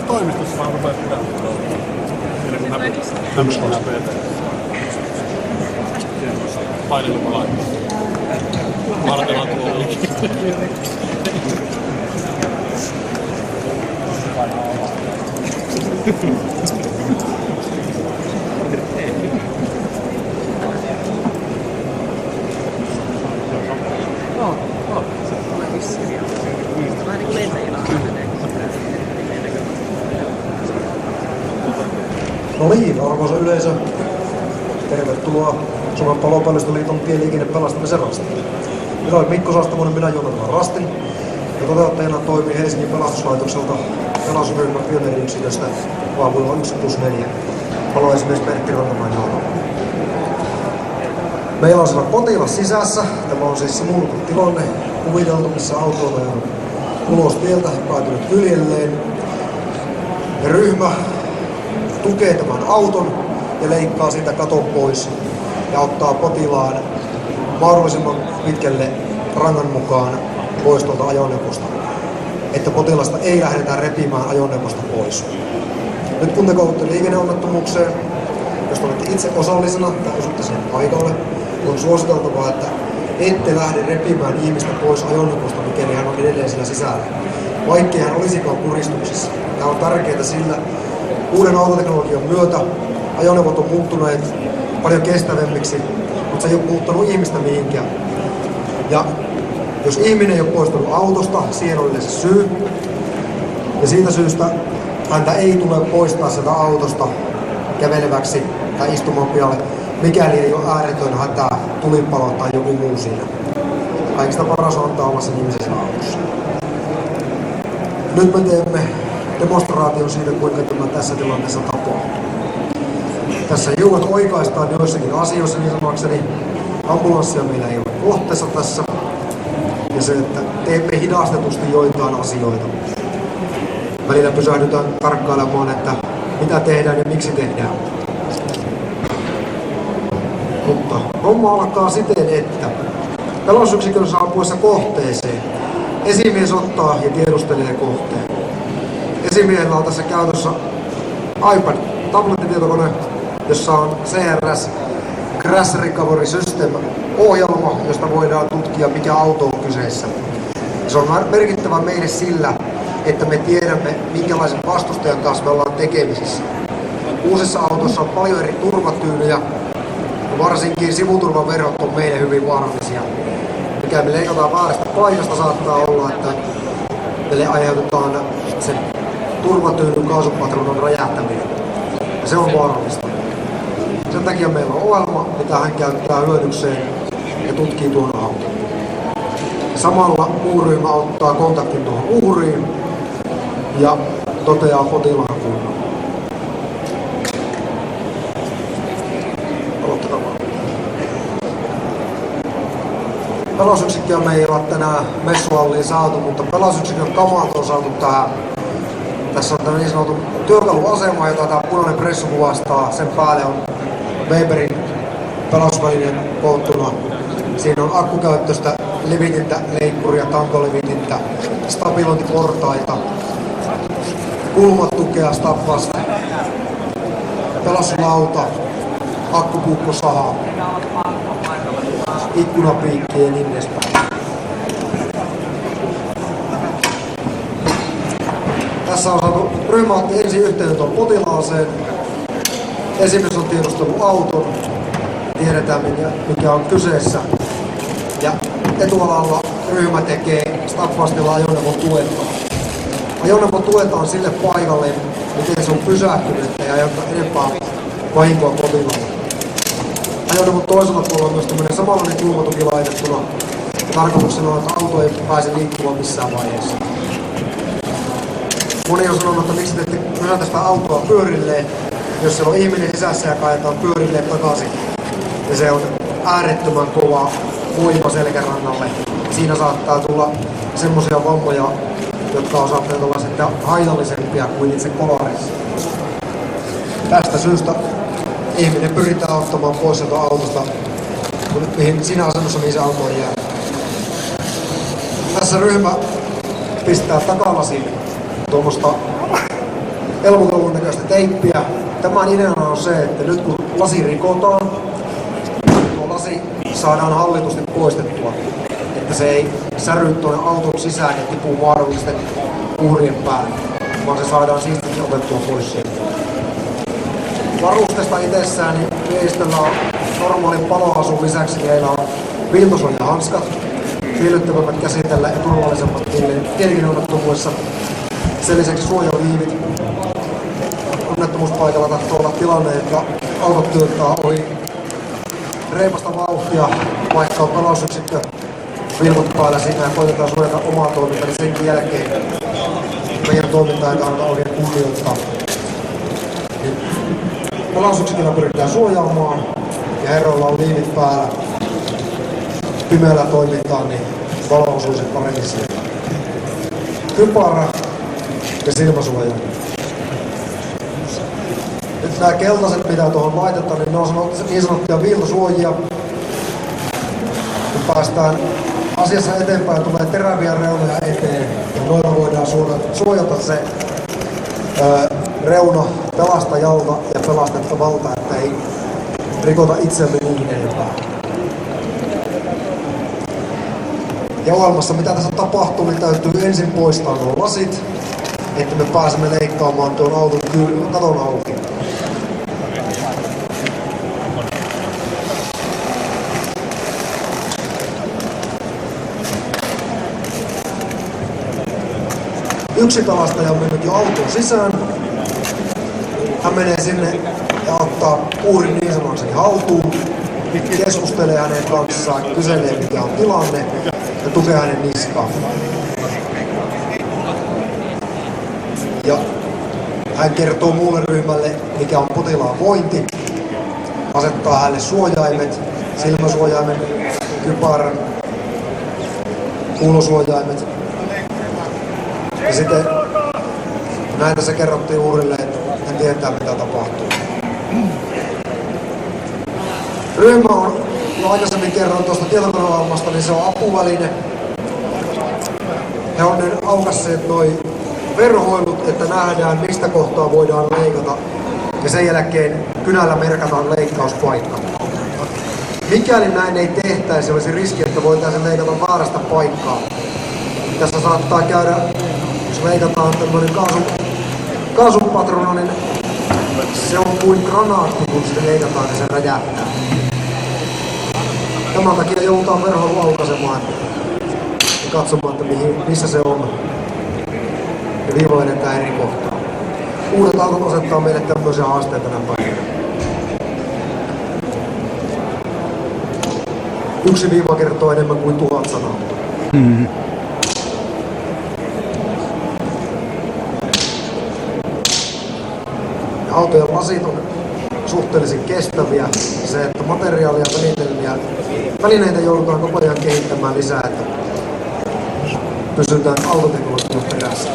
Toimistossa vaan rupeaa pitämään. Tämmöistä painellut laittaa. Markella tuolla No niin, arvoisa yleisö, tervetuloa Suomen Palopellistoliiton tieliikenne pelastamisen rastiin. Minä olen Mikko Sastamonen, minä johdan rastin ja toteuttajana toimii Helsingin pelastuslaitokselta pelastusryhmän pioneeriyksiköstä vaavuilla 1+4 paloesimies Pertti Rantamäen johdolla. Meillä on siellä potilas sisässä. Tämä on siis simulatistilanne kuviteltu, missä auto on ulos tieltä päätynyt kyljelleen. Ja ryhmä tukee tämän auton ja leikkaa siitä katon pois ja ottaa potilaan mahdollisimman pitkälle rangan mukaan pois tuolta ajoneuvosta, että potilasta ei lähdetä repimään ajoneuvosta pois. Nyt kun te koudutte liikenneonnettomuukseen, jos olette itse osallisena tai osutte sen paikalle, on suositeltavaa, että ette lähde repimään ihmistä pois ajoneuvosta, mikäli hän on edelleen siellä sisällä, vaikkei hän olisikaan puristuksissa. Tämä on tärkeää sillä uuden autoteknologian myötä ajoneuvot on muuttuneet paljon kestävämmiksi, mutta se ei ole muuttanut ihmistä mihinkään. Ja jos ihminen ei ole poistunut autosta, siihen on yleensä syy. Ja siitä syystä häntä ei tule poistaa sieltä autosta käveleväksi tai istumaan pialle, mikäli ei ole ääretön hätä, tulipalo tai joku muu siinä. Kaikista paras on antaa omassa nimisessä autossa. Nyt me teemme demonstraation siitä, kuinka tämä tässä tilanteessa tapahtuu. Tässä hiukan oikaistaan joissakin asioissa niin sanoakseni. Ambulanssia meillä ei ole kohteessa tässä. Ja se, että teemme hidastetusti joitain asioita. Välillä pysähdytään tarkkailemaan, että mitä tehdään ja miksi tehdään. Mutta homma alkaa siten, että pelastusyksikön saapuessa kohteeseen esimies ottaa ja tiedustelee kohteen. Esimiehellä on tässä käytössä iPad, tablettitietokone, jossa on CRS, Crash Recovery System-ohjelma, josta voidaan tutkia, mikä auto on kyseessä. Se on merkittävä meille sillä, että me tiedämme, minkälaisen vastustajan kanssa me ollaan tekemisissä. Uusissa autoissa on paljon eri turvatyynyjä, ja varsinkin sivuturvaverhot on meille hyvin vaarallisia. Mikä me leikataan väärästä paikasta, saattaa olla, että meille aiheutetaan sen turvatyynyn kaasupatronan räjähtäminen. Ja se on vaarallista. Sen takia meillä on ohjelma, mitä hän käyttää hyödykseen ja tutkii tuon auton. Samalla muu ryhmä ottaa kontaktin tuohon uhriin ja toteaa potilaan kunnon. Pelastusyksikköä me ei ole tänään messuhalliin saatu, mutta pelastusyksikön kamat on saatu tähän. Tässä on tämä niin sanottu työkaluasema, jota tämä punainen pressu kuvastaa. Sen päälle on Weberin pelastusvälineen koottuna. Siinä on akkukäyttöistä levitintä, leikkuria, tankolevitintä, stabilointiportaita, kulmatukea, stappas, pelastuslauta, akkupuukkosaha, ikkunapiikki ja niin edespäin. Tässä on saatu ryhmä otti ensin yhteyden potilaaseen. Esimies on tiedustellut auton. Tiedetään mikä on kyseessä. Ja etualalla ryhmä tekee staffastilla ajoneuvon tuetaan. Ajoneuvo tuetaan sille paikalle, miten se on pysähtynyt ja aiheuttaa enempää vahinkoa potilaalle. Ajoneuvon toisella puolella on myös tämmöinen samanlainen kulmatuki laitettuna. Tarkoituksena on, että auto ei pääse liikkumaan missään vaiheessa. Moni on sanonut, että miksi te ette pysäytä sitä autoa pyörilleen, jos siellä on ihminen sisässä ja kaetaan pyörilleen takaisin. Ja se on äärettömän kova voima selkärannalle. Siinä saattaa tulla semmoisia vammoja, jotka on saattaneet olla sitten haitallisempia kuin itse kolareissa. Tästä syystä ihminen pyritään ottamaan pois sieltä autosta, mihin siinä asennossa mihin se auto on jäänyt. tässä ryhmä pistää takalasiin tuommoista elmukellun näköistä teippiä. Tämän ideana on se, että nyt kun lasi rikotaan, tuo lasi saadaan hallitusti poistettua, että se ei särry tuonne auton sisään ja tipuu mahdollisten uhrien päälle, vaan se saadaan siististi otettua pois sieltä. Varusteesta itsessään niin miehistöllä on normaalin paloasun lisäksi meillä on viiltosuojahanskat, viilyttävämmät käsitellä ja turvallisemmat tieliikenneonnettomuudessa. Sen lisäksi suojaliivit. Onnettomuuspaikalla tahtoo olla tilanne, että autot työntää ohi reipasta vauhtia, vaikka on pelastusyksikkö vilkut päällä siinä ja koitetaan suojata omaa toimintaa, niin senkin jälkeen meidän toimintaa ei kannata oikein kunnioittaa. Pelausyksiköllä pyritään suojaamaan ja herroilla on liivit päällä. Pimeällä toimintaan, niin valo osuisi paremmin siellä. Kypärä ja silmäsuoja. Nyt nämä keltaiset, mitä tuohon laitetaan, niin ne on niin sanottuja viiltosuojia. Kun päästään asiassa eteenpäin, tulee teräviä reunoja eteen, ja noilla voidaan suojata se reuna pelastajalta ja pelastettavalta, että ei rikota itsemme niin enempää. Ja ohjelmassa mitä tässä tapahtuu, niin täytyy ensin poistaa nuo lasit, että me pääsemme leikkaamaan tuon auton katon auki. Yksi pelastaja on mennyt jo auton sisään. Hän menee sinne ja ottaa uhrin niin sanokseni haltuun, keskustelee hänen kanssaan, kyselee mikä on tilanne ja tukee hänen niskaan. Ja hän kertoo muulle ryhmälle, mikä on potilaan vointi, asettaa hänelle suojaimet, silmäsuojaimen, kypärän, kuulosuojaimet. Ja sitten näitä se kerrottiin uhrille, että hän tietää mitä tapahtuu. Ryhmä on, jo aikaisemmin kerroin tuosta tietokoneohjelmasta, niin se on apuväline. He on aukasseet noi verhoilut, että nähdään mistä kohtaa voidaan leikata. Ja sen jälkeen kynällä merkataan leikkauspaikka. Mikäli näin ei tehtäisi, olisi riski, että voitaisiin leikata väärästä paikkaa. Tässä saattaa käydä, jos leikataan tämmöinen kaasupatrona, niin se on kuin granaatti, kun sitä leikataan, niin se räjähtää. Tämän takia joudutaan verhoilu aukaisemaan ja katsomaan, että missä se on. Ja viivoidetään eri kohtaa. Uudet autot asettaa meille tämmöisiä haasteita tänä päivänä. Yksi viiva kertoo enemmän kuin 1000 sanaa. Mm-hmm. Autojen lasit on suhteellisen kestäviä. Se, että materiaalia ja välineitä joudutaan koko ajan kehittämään lisää, että pysytään autoteknologian perässä.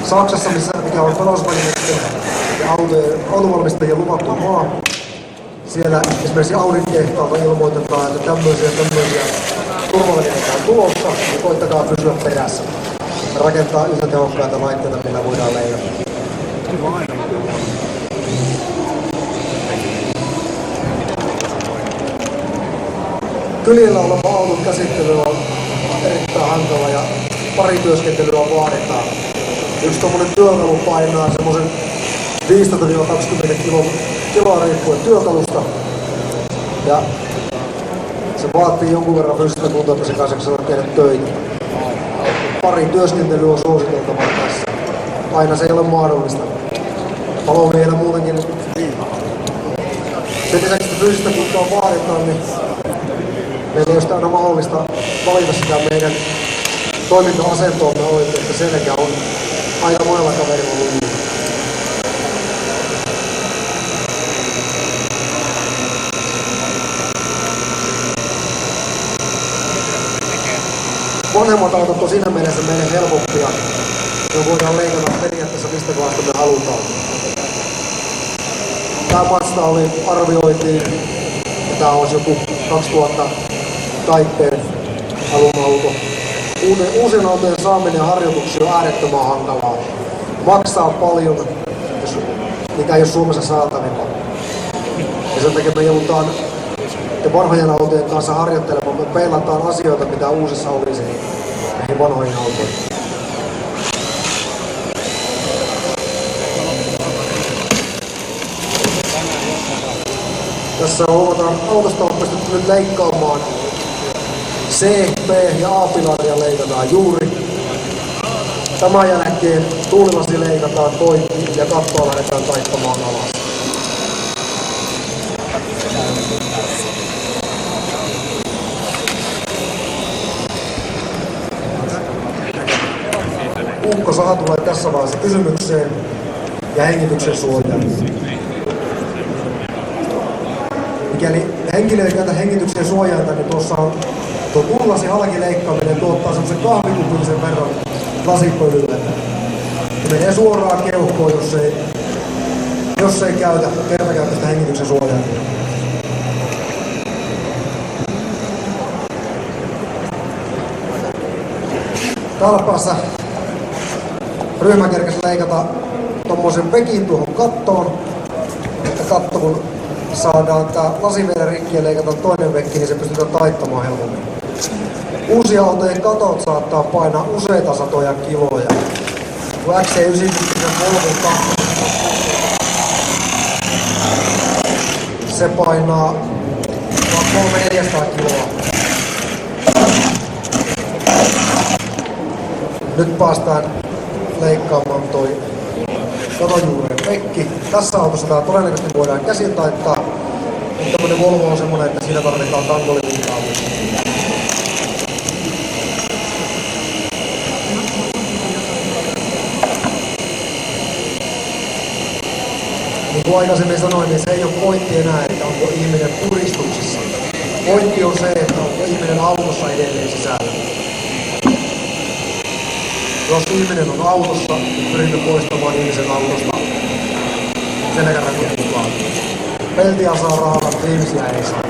Saksassa, mikä on talousvälineiden ja autovalmistajien luvattu maa, siellä esimerkiksi Audin tehtaalta ilmoitetaan, että tämmöisiä turvavälineitä on tulossa, niin koittakaa pysyä perässä. Rakentaa yhtä tehokkaita laitteita, millä voidaan leikata. Kyljellä oleva auton käsittely on erittäin hankala ja parityöskentelyä vaaditaan. Yksi tommonen työkalu painaa semmosen 15-20 kiloa riippuen työkalusta. Ja se vaatii jonkun verran fyysistä kuntoa, että se kanssa saa tehdä töitä. Parityöskentely on suositeltavaa tässä. Aina se ei ole mahdollista. Palomiehellä muutenkin. Sen lisäksi, että fyysistä kuntoa vaaditaan, niin meillä ei ole aina mahdollista valita sitä meidän toiminta-asentoamme oikein, että selkä on aika monella kaverilla lumia. Vanhemmat autot on siinä mielessä meille helpompia, jo voidaan leikata periaatteessa mistä kohdasta me halutaan. Tää Mazda arvioitiin, että tää olisi joku 2000 taitteen alunauto. Uusien autojen saaminen harjoituksiin on äärettömän hankalaa. Maksaa paljon, jos niitä ei ole Suomessa saatavilla. Ja sen takia me joudutaan vanhojen autojen kanssa harjoittelemaan. Me peilataan asioita, mitä uusissa olisi näihin vanhoihin autoihin. Tässä huomataan, autosta on pystytty nyt leikkaamaan. C, B ja A-pilaria leikataan juuri. Tämän jälkeen tuulilasi leikataan poikki ja kattoa lähdetään taittamaan alas. Ukkosaha tulee tässä vaiheessa kysymykseen ja hengityksen suojaan. Mikäli henkilö ei käytä hengityksen suojainta, niin tuossa on tuo tuulilasi halki leikkaaminen tuottaa semmoisen kahvikupillisen verran lasipölyä. Ja menee suoraan keuhkoon, jos ei käytä kertakäyttöistä hengityksen suojainta. Täällä päässä ryhmä kerkesi leikata tommosen pekin tuohon kattoon. Että katto kun saadaan tää lasi vielä rikki ja leikataan toinen vekki, niin se pystytään taittamaan helpommin. Uusia autojen katot saattaa painaa useita satoja kiloja. Kun XC90 Volvon katto, se painaa 300-400 kiloa. Nyt päästään leikkaamaan toi katojuureen pekki. Tässä autossa tää todennäköisesti voidaan käsin taittaa. Mutta tämmönen Volvo on semmonen, että siinä tarvitaan tangolivintaa. Niin kuin aikaisemmin sanoin, niin se ei ole pointti enää, että onko ihminen puristuksessa. Pointti on se, että onko ihminen autossa edelleen sisällä. Jos ihminen on autossa, niin pyrimme poistamaan ihmisen autosta selkärakennuspaan. Peltiä saa rahata, ihmisiä ei saa.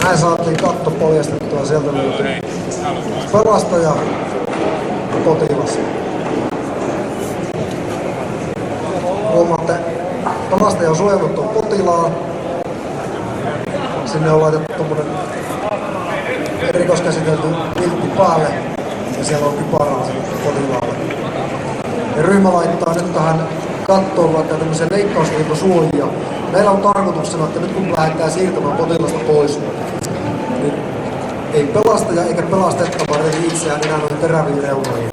Näin saatiin katto poljastettua, sieltä löytyy pelastaja ja potilas. Huomaatte, pelastaja on suojellut tuon potilaan. Sinne on laitettu tommonen rikoskäsitelty viltti päälle ja siellä on kypärä potilaalle. Ja ryhmä laittaa nyt tähän kattoon vaikka tämmöisen leikkausviivosuojia. Meillä on tarkoituksena, että nyt kun lähdetään siirtämään potilasta pois, niin ei pelastaja eikä pelastettava revi itseään enää noin teräviin reunoihin.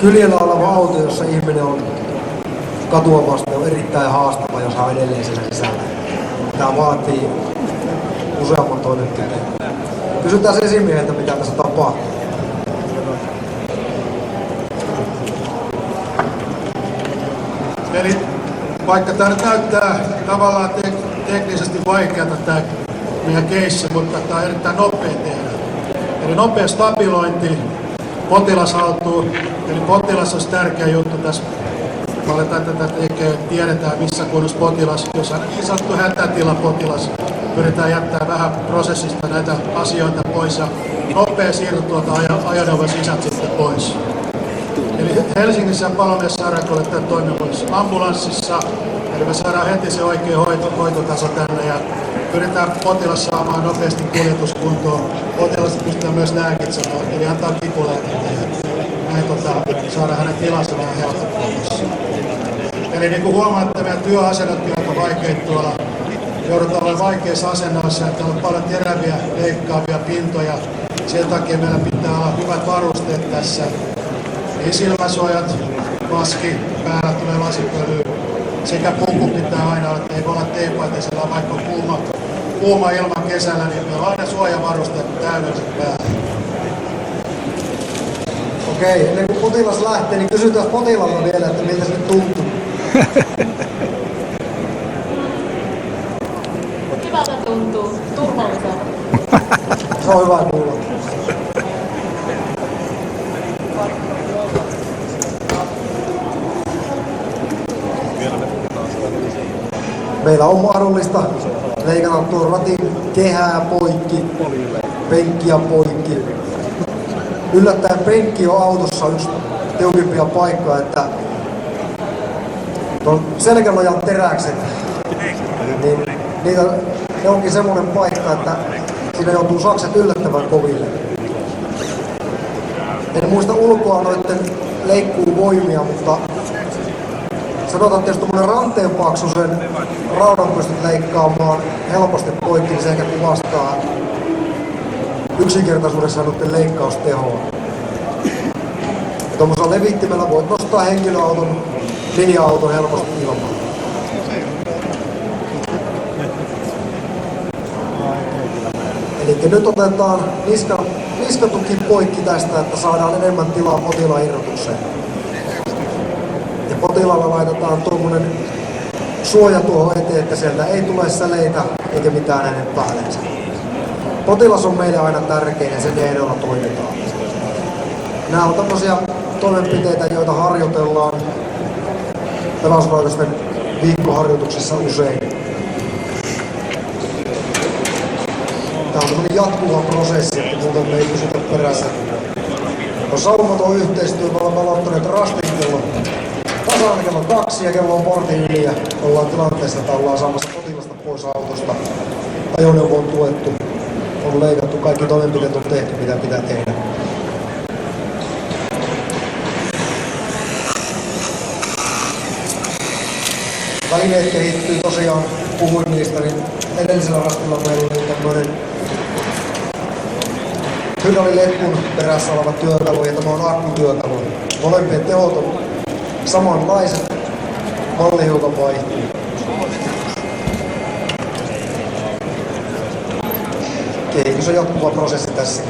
Kyljellä oleva auto, jossa ihminen on katua vasten, on erittäin haastava, jos hän on edelleen siellä sisällä. Tämä vaatii useamman toimenpiteen. Kysytään esimieheltä, mitä tässä tapahtuu. Eli vaikka tämä nyt näyttää tavallaan teknisesti vaikealta tämä meidän keissi, mutta tämä on erittäin nopea tehdä. Eli nopea stabilointi, potilas haltuun. Eli potilas olisi tärkeä juttu tässä. Me aletaan tätä tekemään, tiedetään missä kunnossa potilas, jos on niin sanottu hätätilapotilas, pyritään jättämään vähän prosessista näitä asioita pois ja nopea siirto tuolta ajoneuvon sisältä sitten pois. Eli Helsingissä palomiessairaankuljettajat toimivat ambulanssissa, eli me saadaan heti se oikea hoitotaso tänne ja pyritään potilas saamaan nopeasti kuljetuskuntoon. Potilasta pystytään myös lääkitsemään, eli antaa kipulääkettä ja näin saadaan hänen tilansa vähän helpottua. Eli niin kuin huomaatte, meidän työasennotkin on aika vaikeita tuolla. Joudutaan olemaan vaikeissa asennoissa, että on paljon teräviä, leikkaavia pintoja. Sen takia meillä pitää olla hyvät varusteet tässä. Eli silmäsuojat, maski, päällä tulee lasipölyä. Sekä puku pitää aina olla, että ei voi olla teipaitisella, vaikka on kuuma ilman kesällä, niin meillä on aina suojavarusteet täydelliset päällä. Okei, ennen kuin potilas lähtee, niin kysytään potilaalta vielä, että miltä se nyt tuntuu. Hyvältä tuntuu, turvalliselta. Sä Se on hyvä kuulla. Meillä on mahdollista leikata tuon ratin kehää poikki, penkkiä poikki. Yllättäen penkki on autossa yksi tiukimpia paikkoja, että tuon selkänojan teräkset, niin ne onkin semmoinen paikka, että siinä joutuu sakset yllättävän koville. En muista ulkoa noitten leikkuuvoimia, mutta sanotaan, että jos tuommoinen ranteenpaksuisen raudan pystyt leikkaamaan helposti poikki, niin se ehkä kuvastaa yksinkertaisuudessaan noiden leikkaustehoa. Tuommoisella levittimellä voit nostaa henkilöauton, linja-auton helposti ilmaan. Eli nyt otetaan niskatuki poikki tästä, että saadaan enemmän tilaa potilaan irrotukseen. Ja potilaalla laitetaan tuommoinen suoja tuohon eteen, että sieltä ei tule säleitä eikä mitään hänen päällensä. Potilas on meille aina tärkein ja sen ehdolla toimitaan. Nämä on tämmöisiä toimenpiteitä, joita harjoitellaan pelastuslaitosten viikkoharjoituksissa usein. Tämä on tämmöinen jatkuva prosessi, että muuten me ei pysytä perässä. On saumaton yhteistyö, me olemme aloittaneet rastin tasan kello 2 ja kello on vartin yli ja ollaan tilanteessa, että ollaan saamassa potilasta pois autosta. Ajoneuvo on tuettu, on leikattu, kaikki toimenpiteet on tehty, mitä pitää tehdä. Välineet kehittyy tosiaan, puhuin niistä, niin edellisellä rastilla meillä oli tämmöinen hydrauliletkun perässä oleva työkalu ja tämä on akkutyökalu. Molempien tehot on samanlaiset, malli hiukan vaihtuu. Kehitys on jatkuva prosessi tässä.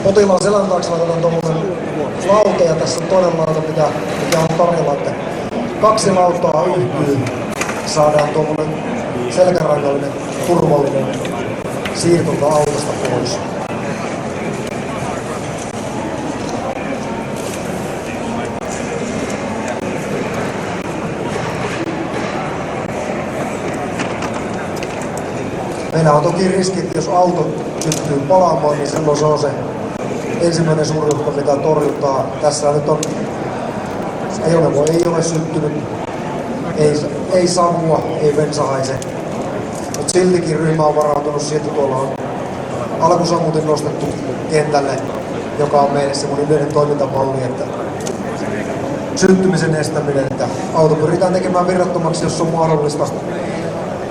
Potilaan selän taakse laitetaan tuommoinen lauta ja tässä on toinen lauta, mikä on tarjolla, että 2 lautaa yhtyy. Saadaan tuommoinen selkärangallinen, turvallinen siirtonta autosta pois. Meillä on toki riski, että jos auto syttyy palaamaan, niin silloin se on se ensimmäinen suuri uhka, mitä torjutaan. Tässä nyt on, ajoneuvo ei ole syttynyt, ei savua, ei bensahaise. Mutta siltikin ryhmä on varautunut siihen, että tuolla on alkusammutin nostettu kentälle, joka on meille semmoinen yleinen toimintamalli, että syttymisen estäminen, että auto pyritään tekemään virrattomaksi, jos on mahdollista.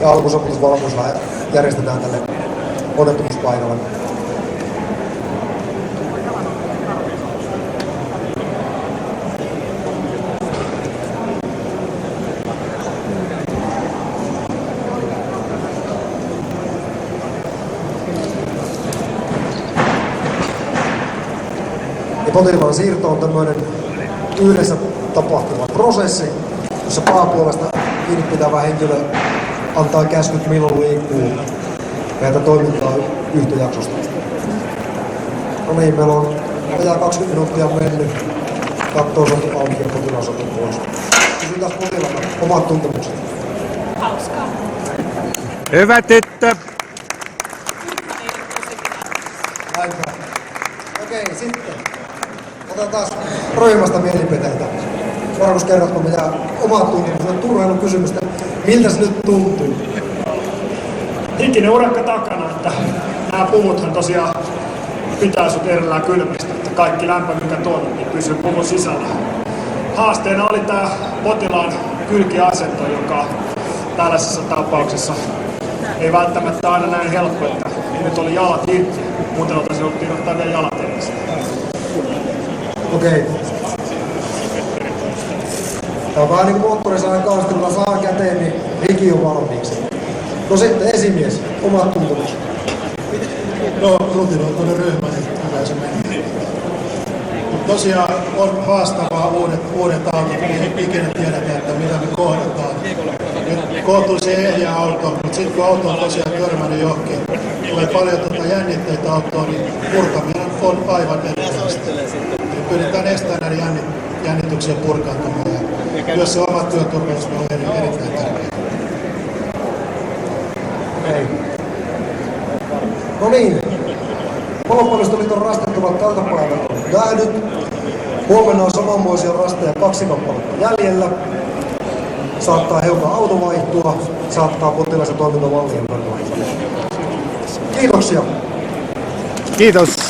Ja alkusammutusvalmius järjestetään tälle onnettomuuspaikalle. Ja potilaan siirto on tämmöinen yhdessä tapahtuva prosessi, jossa pääpuolesta kiinni pitävä henkilö antaa käskyt milloin liikkuu meitä toimintaa yhtäjaksosta. No niin, meillä on vajaa 20 minuuttia mennyt. Katto on saatu auki ja potilaan saatu pois. Kysytään potilaalta omat tuntemukset. Hauskaa. Hyvä tyttö! Aika. Okei, sitten otetaan roimasta mielipiteitä. Markus, kerrotko mitä omat tuntemukset? Turhailun kysymystä. Miltä se nyt tuntuu? Hikinen urakka takana, että nämä puvuthan tosiaan pitää sut erillään kylmistä, että kaikki lämpö mikä tuolla niin pysyy puvun sisällä. Haasteena oli tää potilaan kylkiasento, joka tällaisessa tapauksessa ei välttämättä aina näin helppo, että nyt oli jalat irti, muuten oltaisiin jouduttiin ottaa vielä jalat edessä. Okei. Tää on vähän niin kuin moottorisahan kanssa, kun saa käteen, niin hiki on valmiiksi. No sitten esimies, omat tuntemukset. No, rutinoitunut ryhmä, niin hyvä se meni. Tosiaan on haastavaa uudet autot, niin ei ikinä tiedetä, että mitä me kohdataan. kohtuullisen ehjä auto, mutta sitten kun auto on tosiaan törmännyt johonkin, tulee paljon jännitteitä autoon, niin purkaminen on aivan erilaista. Pyritään estämään näiden jännityksien purkautumaan ja myös se oma työturvallisuus on erittäin tärkeää. Okei. No niin. Pallopallistoliiton rastet ovat tältä päivältä nähdyt. Huomenna on samanmoisia rasteja 2 kappaletta jäljellä. Saattaa hiukan auto vaihtua, saattaa potilas- ja toimintamallia vaihtua. Kiitoksia. Kiitos.